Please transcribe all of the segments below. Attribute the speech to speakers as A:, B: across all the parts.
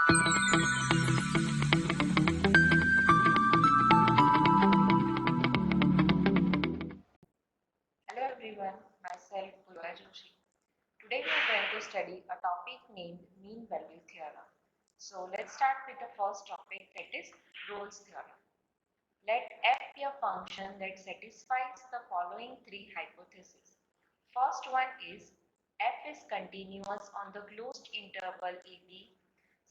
A: Hello everyone, myself Purva Joshi. Today we are going to study a topic named mean value theorem. So let's start with the first topic, that is Rolle's theorem. Let f be a function that satisfies the following three hypotheses. First one is f is continuous on the closed interval ab.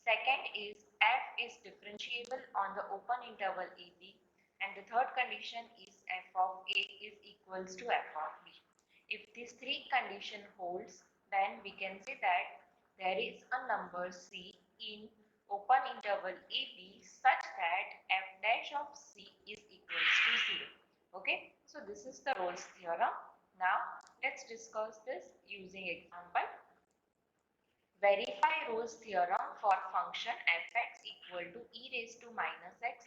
A: Second is f is differentiable on the open interval ab. And the third condition is f of a is equals to f of b. If these three condition holds, then we can say that there is a number c in open interval ab such that f dash of c is equals to 0. Okay, so this is the Rolle's theorem. Now let's discuss this using example. Verify Rolle's theorem for function fx equal to e raised to minus x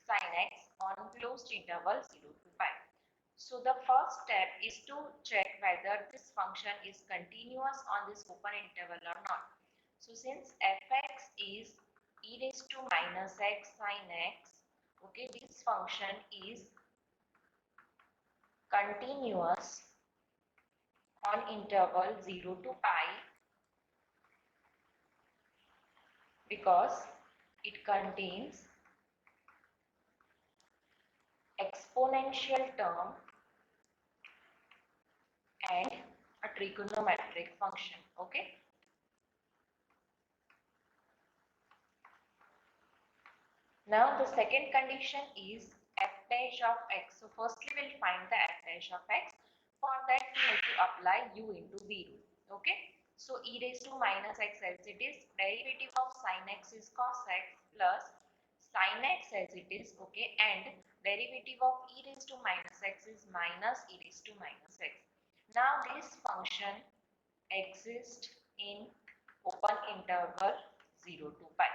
A: sin x on closed interval 0 to pi. So the first step is to check whether this function is continuous on this open interval or not. So since fx is e raised to minus x sin x, okay, this function is continuous on interval 0 to pi because it contains exponential term and a trigonometric function. Okay. Now the second condition is f dash of x. So firstly we'll find the f dash of x. For that we have to apply u into v rule. Okay. So e raised to minus x as it is, derivative of sin x is cos x plus sin x as it is, okay, and derivative of e raised to minus x is minus e raised to minus x. Now this function exists in open interval 0 to pi.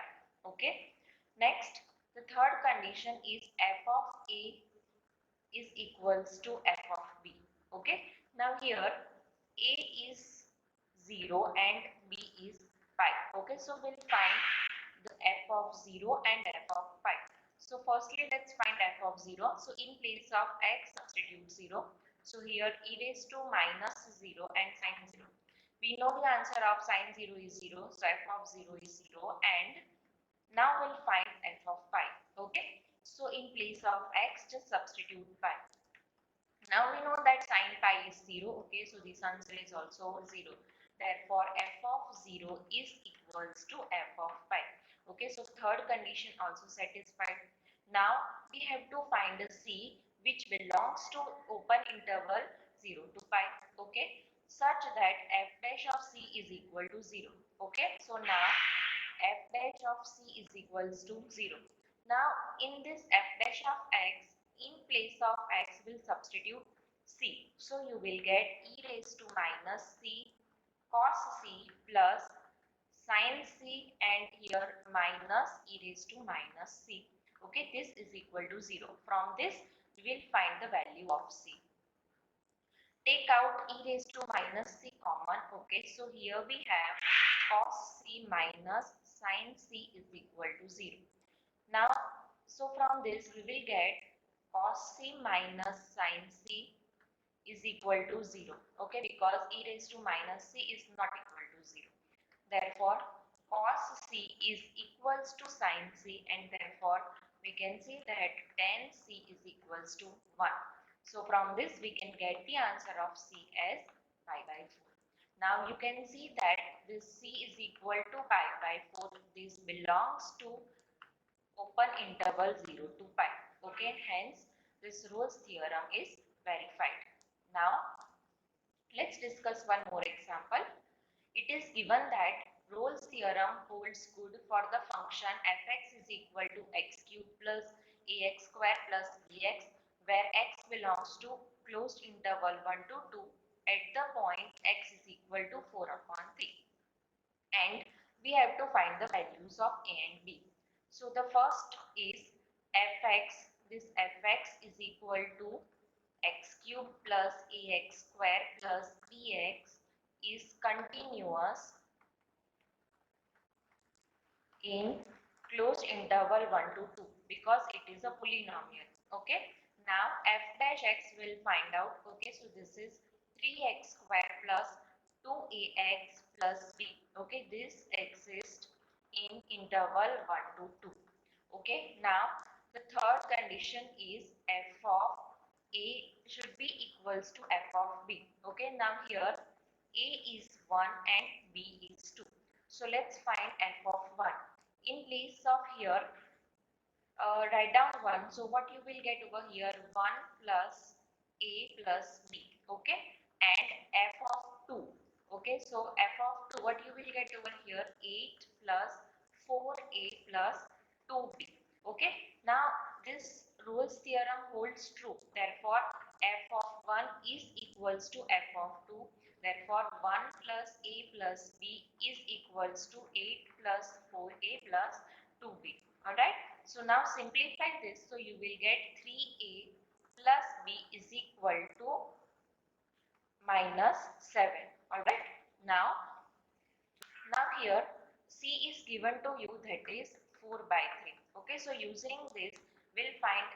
A: Okay. Next, the third condition is f of a is equals to f of b. Okay. Now here a is 0 and b is pi. Okay. So we'll find the f of 0 and f of pi. So firstly let's find f of 0. So in place of x substitute 0. So here e raised to minus 0 and sin 0. We know the answer of sin 0 is 0. So f of 0 is 0 and now we'll find f of pi. Okay. So in place of x just substitute pi. Now we know that sin pi is 0. Okay. So this answer is also 0. Therefore f of 0 is equals to f of pi. Okay. So third condition also satisfied. Now we have to find a c which belongs to open interval 0 to pi. Okay. Such that f dash of c is equal to 0. Okay. So now f dash of c is equals to 0. Now in this f dash of x, in place of x will substitute c. So you will get e raised to minus c cos c plus sin c and here minus e raised to minus c. Okay, this is equal to 0. From this we will find the value of c. Take out e raised to minus c common. Okay, so here we have cos c minus sin c is equal to 0. Now, so from this we will get cos c minus sin c is equal to 0. Okay, because e raised to minus c is not equal to 0. Therefore, cos c is equals to sin c and therefore we can see that tan c is equals to 1. So from this we can get the answer of c as pi by 4. Now you can see that this c is equal to pi by 4. This belongs to open interval 0 to pi. Okay, hence this Rolle's theorem is verified. Now let's discuss one more example. It is given that Rolle's theorem holds good for the function fx is equal to x cube plus ax square plus bx where x belongs to closed interval 1 to 2 at the point x is equal to 4 upon 3. And we have to find the values of a and b. So the first is fx. This fx is equal to x cube plus ax square plus bx is continuous in closed interval 1 to 2 because it is a polynomial. Okay, now f dash x will find out. Okay, so this is 3x square plus 2ax plus b. Okay, this exists in interval 1 to 2. Okay, now the third condition is f of a should be equals to f of b. Okay, now here a is 1 and b is 2. So let's find f of 1. In place of here, write down 1. So what you will get over here, 1 plus a plus b. Okay, and f of 2. Okay, so f of 2, what you will get over here, 8 plus 4a plus 2b. Okay, now this Rolle's theorem holds true. Therefore, f of 1 is equals to f of 2. Therefore, 1 plus a plus b is equals to 8 plus 4a plus 2b. Alright, so now simplify this. So you will get 3a plus b is equal to minus 7. Alright, now here c is given to you, that is 4 by 3. Okay, so using this we'll find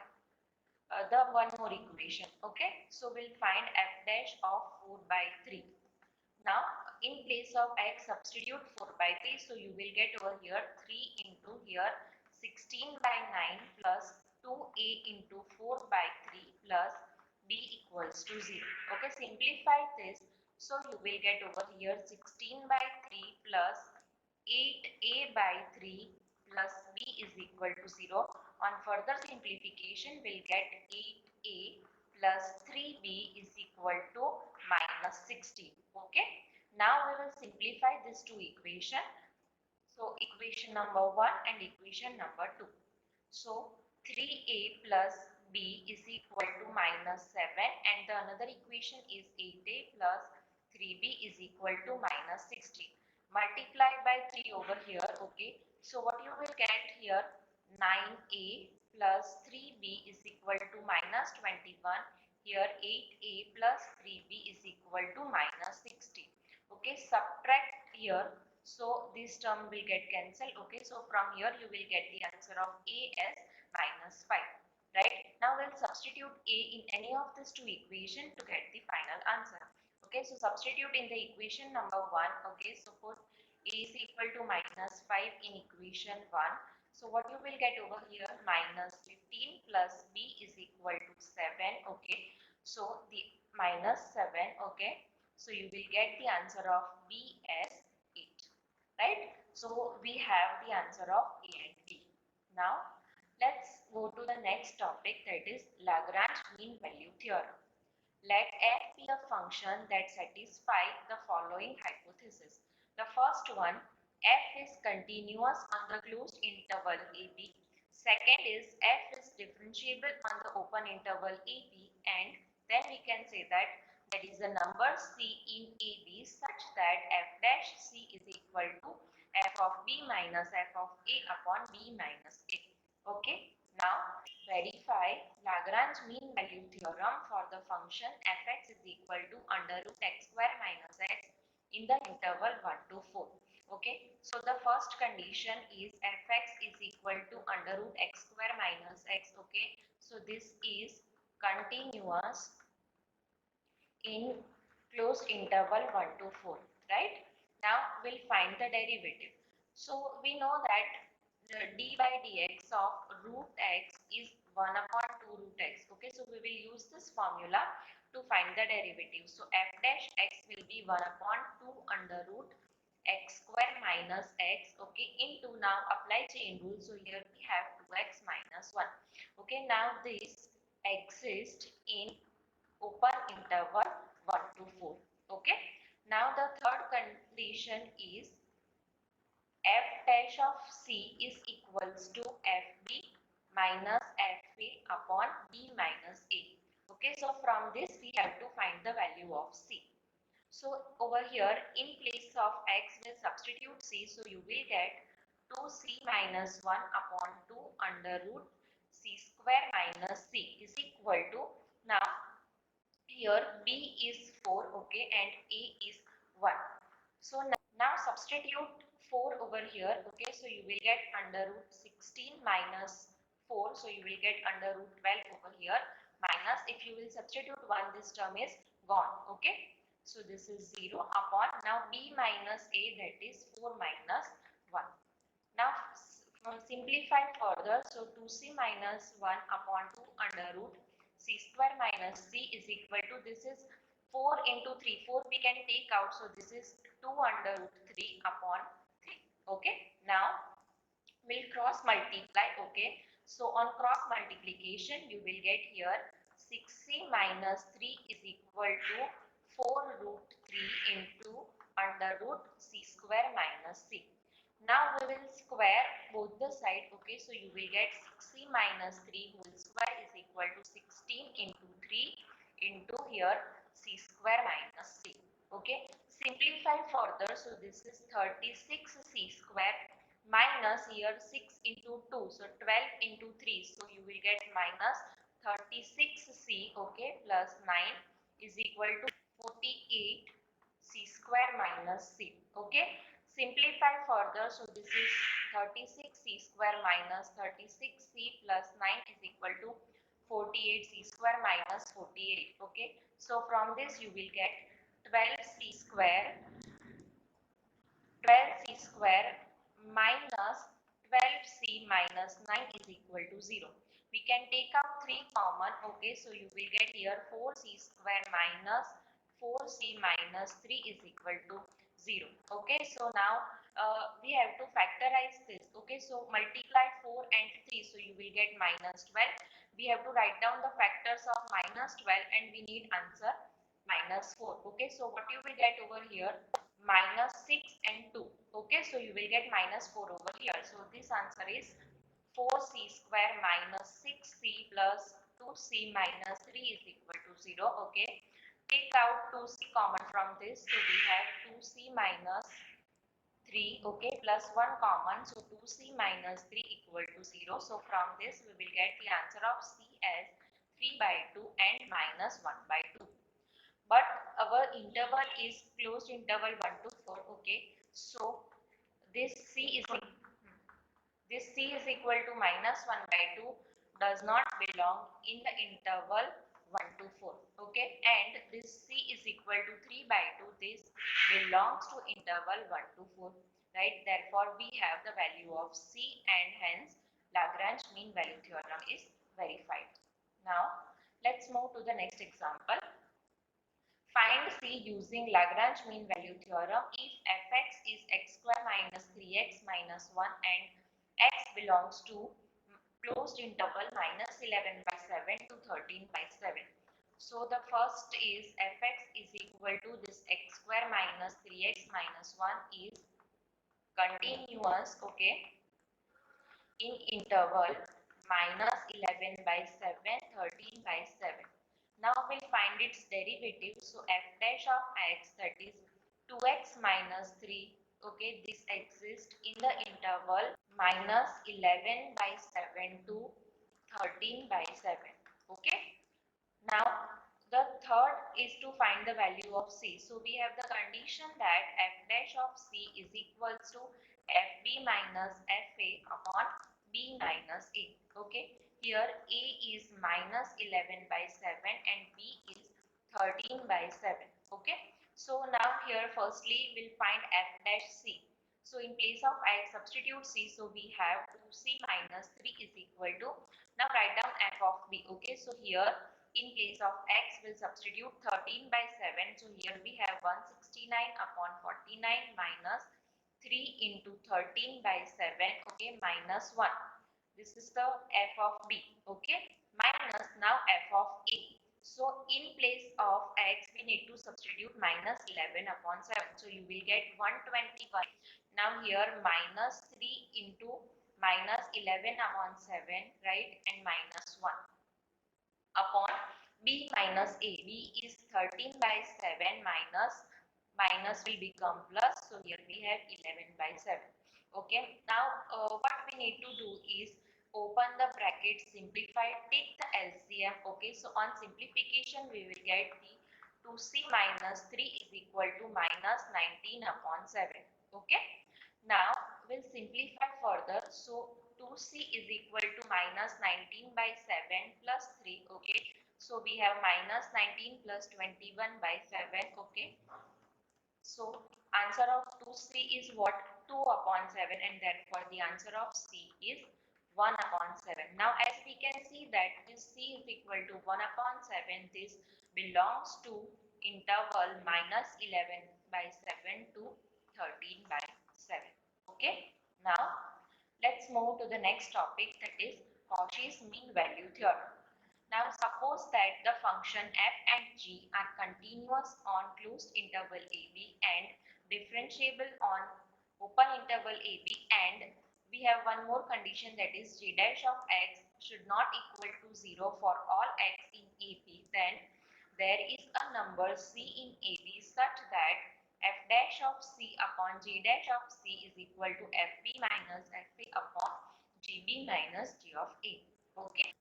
A: the one more equation. Okay, so we'll find f dash of 4 by 3. Now in place of x substitute 4 by 3, so you will get over here 3 into here 16 by 9 plus 2a into 4 by 3 plus b equals to 0. Okay, simplify this. So you will get over here 16 by 3 plus 8a by 3 plus b is equal to 0. On further simplification, we'll get 8a plus 3b is equal to minus 16. Okay, now we will simplify these two equations. So equation number 1 and equation number 2. So 3a plus b is equal to minus 7, and the another equation is 8a plus 3b is equal to minus 16. Multiply by 3 over here. Okay, so what you will get here, 9a plus 3b is equal to minus 21. Here 8a plus 3b is equal to minus 16. Okay, subtract here. So this term will get cancelled. Okay, so from here you will get the answer of a as minus 5. Right, now we'll substitute a in any of these two equations to get the final answer. Okay, so substitute in the equation number 1. Okay, so put a is equal to minus 5 in equation 1. So what you will get over here, minus 15 plus b is equal to 7. Okay, so the minus 7. Okay, so you will get the answer of b as 8. Right, so we have the answer of a and b. Now let's go to the next topic, that is Lagrange mean value theorem. Let f be a function that satisfies the following hypothesis. The first one, f is continuous on the closed interval ab. Second is f is differentiable on the open interval ab, and then we can say that there is a number c in ab such that f dash c is equal to f of b minus f of a upon b minus a. Okay, now verify Lagrange mean value theorem for the function fx is equal to under root x square minus x in the interval 1 to 4. Okay, so the first condition is fx is equal to under root x square minus x. Okay, so this is continuous in closed interval 1 to 4. Right, now we'll find the derivative. So we know that the d by dx of root x is 1 upon 2 root x. Okay, so we will use this formula to find the derivative. So f dash x will be 1 upon 2 under root x square minus x. Okay, into, now apply chain rule. So here we have 2x minus 1. Okay, now this exists in open interval 1 to 4. Okay, now the third condition is f dash of c is equals to fb minus fa upon b minus a. Okay, so from this we have to find the value of c. So over here in place of x we'll substitute c, so you will get 2c minus 1 upon 2 under root c square minus c is equal to, now here b is 4, okay, and a is 1. So now substitute 4 over here. Okay, so you will get under root 16 minus 4. So you will get under root 12 over here minus, if you will substitute 1, this term is gone. Okay, so this is 0 upon, now b minus a, that is 4 minus 1. Now simplify further, so 2c minus 1 upon 2 under root c square minus c is equal to, this is 4 into 3, 4 we can take out, so this is 2 under root 3 upon 3. Okay, now we'll cross multiply. Okay, so on cross multiplication you will get here 6c minus 3 is equal to 4 root 3 into under root c square minus c. Now we will square both the side. Okay, so you will get 6c minus 3 whole square is equal to 16 into 3 into here c square minus c. Okay, simplify further, so this is 36c square minus here 6 into 2, so 12 into 3, so you will get minus 36c. Okay, plus 9 is equal to 48 c square minus c. Okay, simplify further, so this is 36c square minus 36c plus 9 is equal to 48c square minus 48. Okay, so from this you will get 12c square 12c square minus 12c minus 9 is equal to 0. We can take out 3 common. Okay, so you will get here 4c square minus 4c minus 3 is equal to 0. Okay, so now we have to factorize this. Okay, so multiply 4 and 3, so you will get minus 12. We have to write down the factors of minus 12 and we need answer minus 4. Okay, so what you will get over here, minus 6 and 2. Okay, so you will get minus 4 over here. So this answer is 4c square minus 6c plus 2c minus 3 is equal to 0. Okay, take out 2c common from this, so we have 2c minus 3. Okay, plus 1 common, so 2c minus 3 equal to 0. So from this we will get the answer of c as 3 by 2 and minus 1 by 2. But our interval is closed interval 1 to 4. Okay, so this c is equal to minus 1 by 2 does not belong in the interval 1 to 4. Okay, and this c is equal to 3 by 2, this belongs to interval 1 to 4, right? Therefore we have the value of c and hence Lagrange mean value theorem is verified. Now let's move to the next example. Find c using Lagrange mean value theorem if fx is x square minus 3x minus 1 and x belongs to closed interval minus 11 by 7 to 13 by 7. So the first is fx is equal to this x square minus 3x minus 1 is continuous. Okay, in interval minus 11 by 7, 13 by 7. Now we'll find its derivative. So f dash of x, that is 2x minus 3. Okay, this exists in the interval minus 11 by 7 to 13 by 7. Okay, now the third is to find the value of c. So we have the condition that f dash of c is equals to fb minus fa upon b minus a. Okay, here a is minus 11 by 7 and b is 13 by 7. Okay, so now here firstly we'll find f dash c. So in place of x, substitute c, so we have 2c minus 3 is equal to, now write down f of b. Okay, so here in place of x we'll substitute 13 by 7, so here we have 169 upon 49 minus 3 into 13 by 7. Okay, minus 1. This is the f of b. Okay, minus now f of a. So in place of x we need to substitute minus 11 upon 7, so you will get 121. Now here minus 3 into minus 11 upon 7, right, and minus 1 upon b minus a. B is 13 by 7 minus will become plus, so here we have 11 by 7. Okay, now what we need to do is open the bracket, simplify, take the LCM. Okay, so on simplification we will get the 2c minus 3 is equal to minus 19 upon 7. Okay, Now we'll simplify further. So 2c is equal to minus 19 by 7 plus 3. Okay. So we have minus 19 plus 21 by 7. Okay. So answer of 2c is what? 2 upon 7, and therefore the answer of c is 1 upon 7. Now as we can see that this c is equal to 1 upon 7, this belongs to interval minus 11 by 7 to 13 by 7. Okay. Now let's move to the next topic, that is Cauchy's mean value theorem. Now suppose that the function f and g are continuous on closed interval ab and differentiable on open interval ab, and we have one more condition, that is g dash of x should not equal to 0 for all x in ab. Then there is a number c in ab such that f dash of c upon g dash of c is equal to fb minus fa upon gb minus g of a. Okay.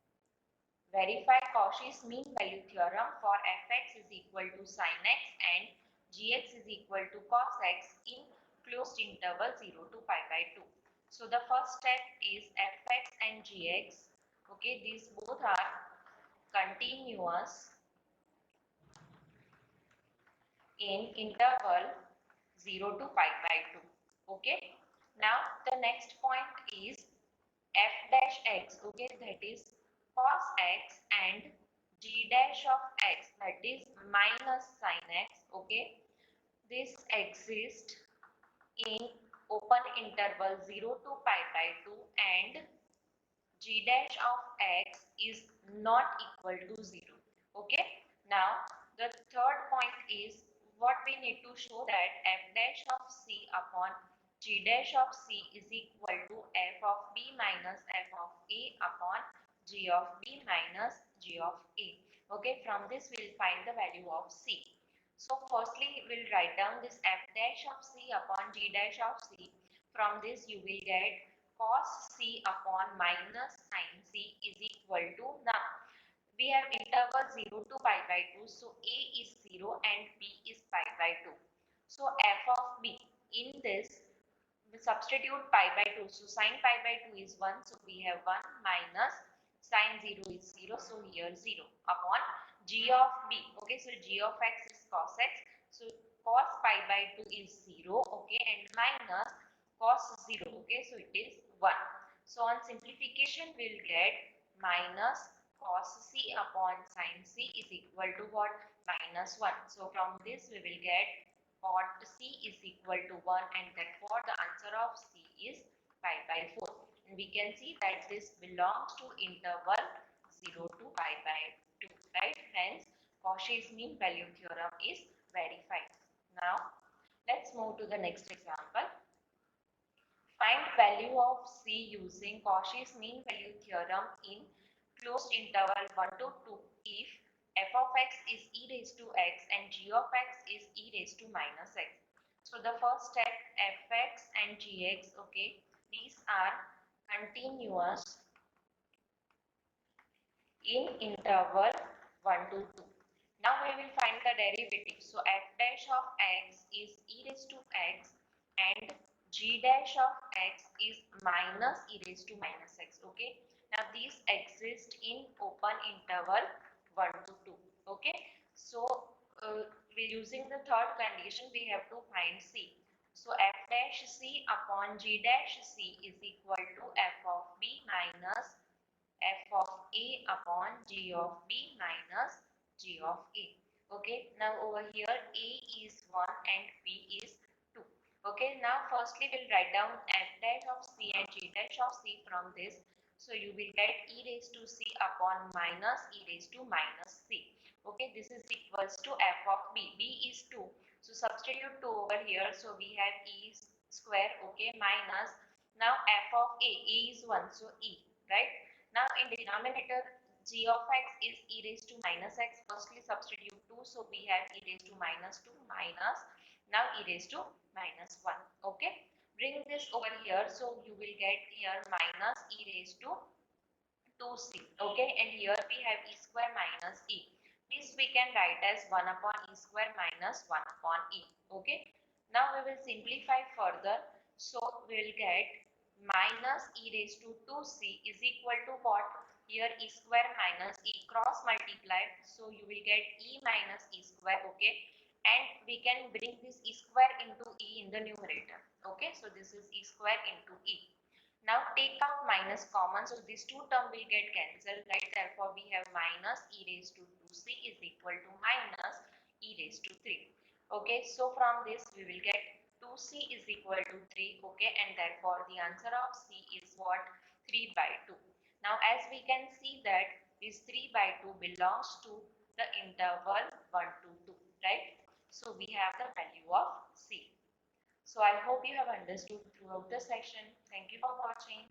A: Verify Cauchy's mean value theorem for fx is equal to sin x and gx is equal to cos x in closed interval 0 to pi by 2. So the first step is fx and gx. Okay, these both are continuous in interval 0 to pi by 2. Okay. Now the next point is f dash x. Okay, that is cos x, and g dash of x, that is minus sin x. Okay, this exists in open interval 0 to pi by 2, and g dash of x is not equal to 0. Okay. Now the third point is what we need to show, that f dash of c upon g dash of c is equal to f of b minus f of a upon g of b minus g of a. Okay, from this we will find the value of c. So firstly we'll write down this f dash of c upon g dash of c. From this you will get cos c upon minus sin c is equal to, now we have interval 0 to pi by 2, so a is 0 and b is pi by 2. So f of b, in this we substitute pi by 2, so sin pi by 2 is 1, so we have 1 minus sin 0 is 0, so here 0 upon g of b. Okay, so g of x is cos x, so cos pi by 2 is 0. Okay, and minus cos 0. Okay, so it is 1. So on simplification we will get minus cos c upon sin c is equal to what? Minus 1. So from this we will get cot c is equal to 1, and therefore the answer of c is pi by 4. And we can see that this belongs to interval 0 to pi by 2, right? Hence Cauchy's mean value theorem is verified. Now let's move to the next example. Find value of c using Cauchy's mean value theorem in closed interval 1 to 2 if f of x is e raised to x and g of x is e raised to minus x. So the first step, fx and gx, okay, these are continuous in interval 1 to 2. Now we will find the derivative. So f dash of x is e raised to x and g dash of x is minus e raised to minus x. Okay. Now these exist in open interval 1 to 2. Okay. So we using the third condition we have to find c. So f dash c upon g dash c is equal to f of b minus f of a upon g of b minus g of a. Okay, now over here a is 1 and b is 2. Okay, now firstly we'll write down f dash of c and g dash of c from this. So you will get e raised to c upon minus e raised to minus c. Okay, this is equals to f of b. B is 2. So substitute 2 over here. So we have e square, okay, minus, now f of a is 1, so e, right? Now in denominator g of x is e raised to minus x. Firstly substitute 2, so we have e raised to minus 2 minus, now e raised to minus 1. Okay, bring this over here, so you will get here minus e raised to 2c. Okay, and here we have e square minus e. This we can write as 1 upon e square minus 1 upon e. Okay, now we will simplify further. So we will get minus e raised to 2c is equal to what? Here e square minus e cross multiply. So you will get e minus e square. Okay. And we can bring this e square into e in the numerator. Okay. So this is e square into e. Now take out minus common. So these two terms will get cancelled. Right. Therefore we have minus e raised to 2c is equal to minus e raised to 3. Okay, so from this we will get 2c is equal to 3. Okay, and therefore the answer of c is what? 3 by 2. Now as we can see that this 3 by 2 belongs to the interval 1 to 2, right? So we have the value of c. So I hope you have understood throughout the session. Thank you for watching.